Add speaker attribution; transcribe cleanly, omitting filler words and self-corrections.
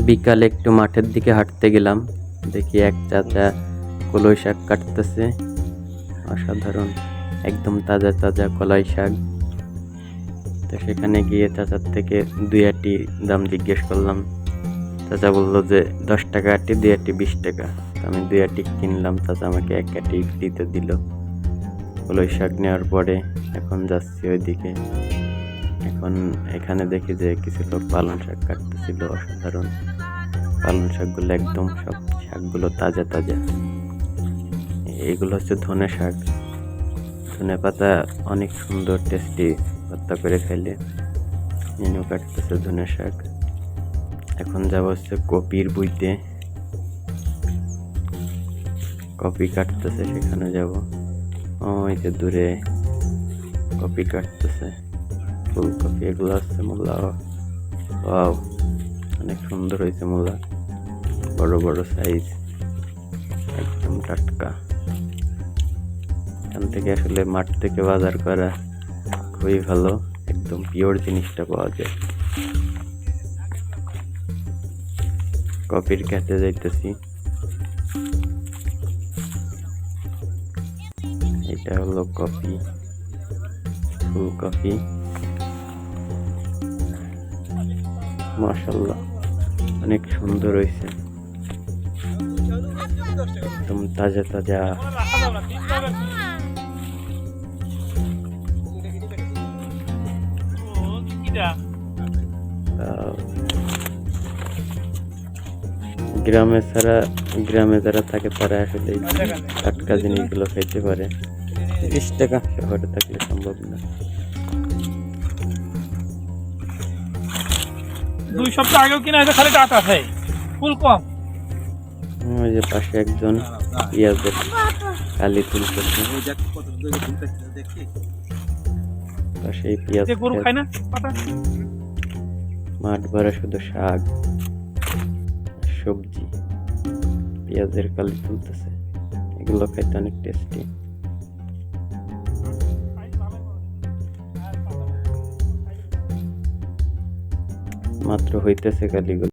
Speaker 1: বিকালে একটু মাঠের দিকে হাঁটতে গেলাম, দেখি এক চাচা কলই শাক কাটতেছে। অসাধারণ, একদম তাজা তাজা কলাই শাক। তো সেখানে গিয়ে চাচার থেকে 2 আটি দাম জিজ্ঞেস করলাম। চাচা বললো যে 10 টাকা আটি, 2 আটি 20 টাকা। তো আমি 2 আটি কিনলাম, চাচা আমাকে 1 আটি ফ্রিতে দিল। কলই শাক নেওয়ার পরে এখন যাচ্ছি ওইদিকে। এখন এখানে দেখি যে কিছু লোক পালং শাক কাটতেছিল। অসাধারণ, পালং শাকগুলো একদম সব শাকগুলো তাজা তাজা। এগুলো হচ্ছে ধনে শাক। ধনে পাতা অনেক সুন্দর টেস্টি, ভর্তা করে খাইলে। মেনু কাটতেছে ধনে শাক। এখন যাব হচ্ছে কপির বুইতে, কপি কাটতেছে, সেখানে যাব। ওই যে দূরে কপি কাটতেছে, ফুলকপি। এগুলো হচ্ছে মূলা। ওয়াও, অনেক সুন্দর হয়েছে মূলা, বড় বড় সাইজ, একদম টাটকা। এখান থেকে আসলে মাঠ থেকে বাজার করা খুবই ভালো, একদম পিওর জিনিসটা পাওয়া যায়। কপির খেতে যাইতেছি। এটা হলো কপি, ফুলকপি। মাশাআল্লাহ, অনেক সুন্দর হয়েছে, একদম তাজা তাজা। গ্রামে যারা থাকে তারা আসলে টাটকা জিনিসগুলো খাইতে পারে। 20 টাকা, শহরে থাকলে সম্ভব না।
Speaker 2: 2 সপ্তাহ আগেও কিনা হয়েছে, খালি টাকা খাই, ফুল কম।
Speaker 1: ওই যে পাশে একজন পেঁয়াজের কালি তুলতেছে, পাশে পেঁয়াজ
Speaker 2: গরু খায় না পাতা।
Speaker 1: মাঠ ভরা শুধু শাক, সবজি। পেঁয়াজের কালি তুলতেছে, এগুলো খাইতে অনেক টেস্টি। মাত্র হইতেছে কালিগুলো।